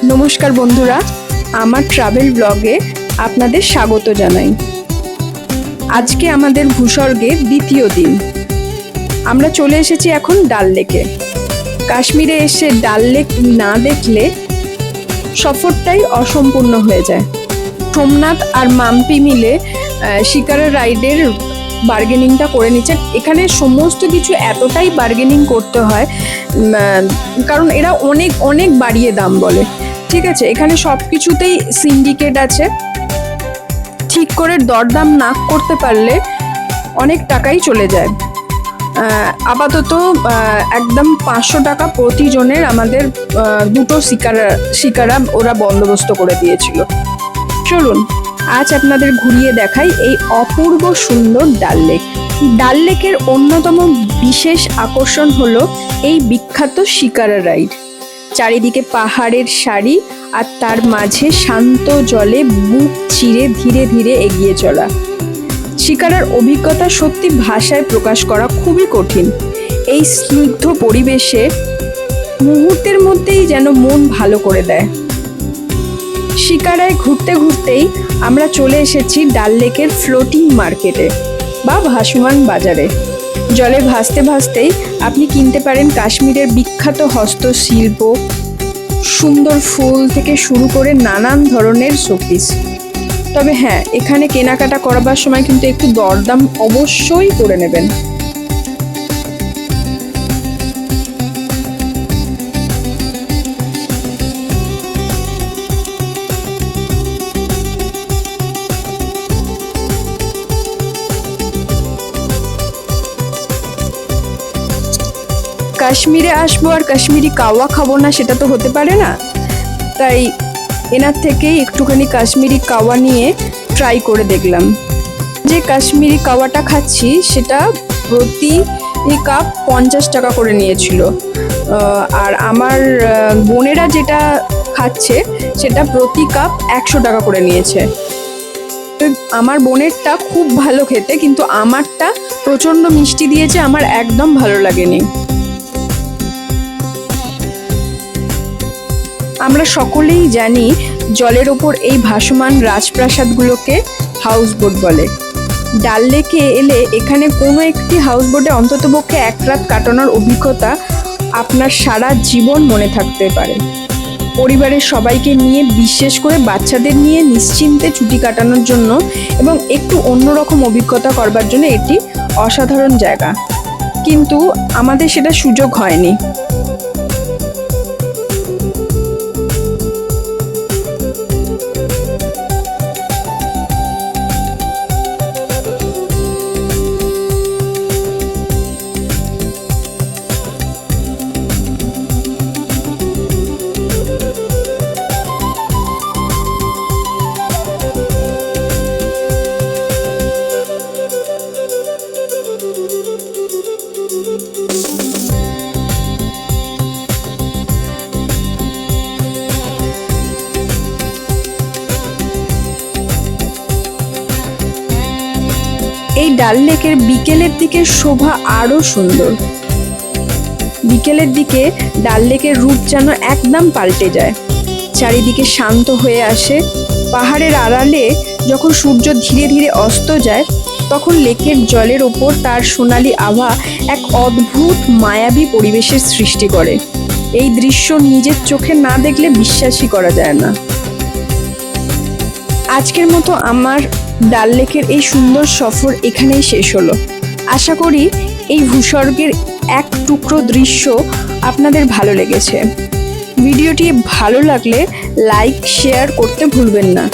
নমস্কার বন্ধুরা, আমার ট্রাভেল ব্লগে আপনাদের স্বাগত জানাই। আজকে আমাদের ভূস্বর্গের দ্বিতীয় দিন। আমরা চলে এসেছি এখন ডাল লেকে। কাশ্মীরে এসে ডাল লেক না দেখলে সফরটাই অসম্পূর্ণ হয়ে যায়। সোমনাথ আর মাম্পি মিলে শিকারা রাইডের বার্গেনিংটা করে নিচ্ছে। এখানে সমস্ত কিছু এতটাই বার্গেনিং করতে হয়, কারণ এরা অনেক অনেক বাড়িয়ে দাম বলে। ঠিক আছে, এখানে সব কিছুতেই সিন্ডিকেট আছে। ঠিক করে দরদাম না করতে পারলে অনেক টাকাই চলে যায়। আপাতত একদম 500 টাকা প্রতিজনের আমাদের দুটো শিকারা ওরা বন্দোবস্ত করে দিয়েছিল। চলুন আজ আপনাদের ঘুরিয়ে দেখাই এই অপূর্ব সুন্দর ডাল লেক। ডাল লেকের অন্যতম বিশেষ আকর্ষণ হলো এই বিখ্যাত শিকারা রাইড। চারিদিকে পাহাড়ের সারি আর তার মাঝে শান্ত জলে বুক চিরে ধীরে ধীরে এগিয়ে চলা। শিকারার অভিজ্ঞতা সত্যি ভাষায় প্রকাশ করা খুবই কঠিন। এই স্নিগ্ধ পরিবেশে মুহূর্তের মধ্যেই যেন মন ভালো করে দেয়। শিকারায় ঘুরতে ঘুরতেই আমরা চলে এসেছি ডাল লেকের ফ্লোটিং মার্কেটে বা ভাসমান বাজারে। জলে ভাসতে ভাসতেই আপনি কিনতে পারেন কাশ্মীরের বিখ্যাত হস্তশিল্প, সুন্দর ফুল থেকে শুরু করে নানান ধরনের শোপিস। তবে হ্যাঁ, এখানে কেনাকাটা করবার সময় কিন্তু একটু দরদাম অবশ্যই করে নেবেন। কাশ্মীরে আসবো আর কাশ্মীরি কাওয়া খাবো না, সেটা তো হতে পারে না। তাই এনার থেকেই একটুখানি কাশ্মীরি কাওয়া নিয়ে ট্রাই করে দেখলাম। যে কাশ্মীরি কাওয়াটা খাচ্ছি সেটা প্রতি কাপ 50 টাকা করে নিয়েছিল, আর আমার বোনেরা যেটা খাচ্ছে সেটা প্রতি কাপ 100 টাকা করে নিয়েছে। আমার বোনেরটা খুব ভালো খেতে, কিন্তু আমারটা প্রচণ্ড মিষ্টি দিয়েছে, আমার একদম ভালো লাগেনি। আমরা সকলেই জানি জলের ওপর এই ভাসমান রাজপ্রাসাদগুলোকে হাউসবোট বলে। ডাল লেকে এলে এখানে কোনো একটি হাউসবোটে অন্ততপক্ষে এক রাত কাটানোর অভিজ্ঞতা আপনার সারা জীবন মনে থাকতে পারে। পরিবারের সবাইকে নিয়ে, বিশেষ করে বাচ্চাদের নিয়ে নিশ্চিন্তে ছুটি কাটানোর জন্য এবং একটু অন্যরকম অভিজ্ঞতা করবার জন্য এটি অসাধারণ জায়গা, কিন্তু আমাদের সেটা সুযোগ হয়নি। এই ডাল লেকের বিকেলের দিকে শোভা আরো সুন্দর। বিকেলের দিকে ডাল লেকের রূপ যেন একদম পাল্টে যায়। চারিদিকে শান্ত হয়ে আসে। পাহাড়ের আড়ালে যখন সূর্য ধীরে ধীরে অস্ত যায়, তখন লেকের জলের ওপর তার সোনালি আভা এক অদ্ভুত মায়াবী পরিবেশের সৃষ্টি করে। এই দৃশ্য নিজের চোখে না দেখলে বিশ্বাসই করা যায় না। আজকের মতো আমার ডাল লেকের এই সুন্দর সফর এখানেই শেষ হলো। আশা করি এই ভূস্বর্গের এক টুকরো দৃশ্য আপনাদের ভালো লেগেছে। ভিডিওটি ভালো লাগলে লাইক, শেয়ার করতে ভুলবেন না।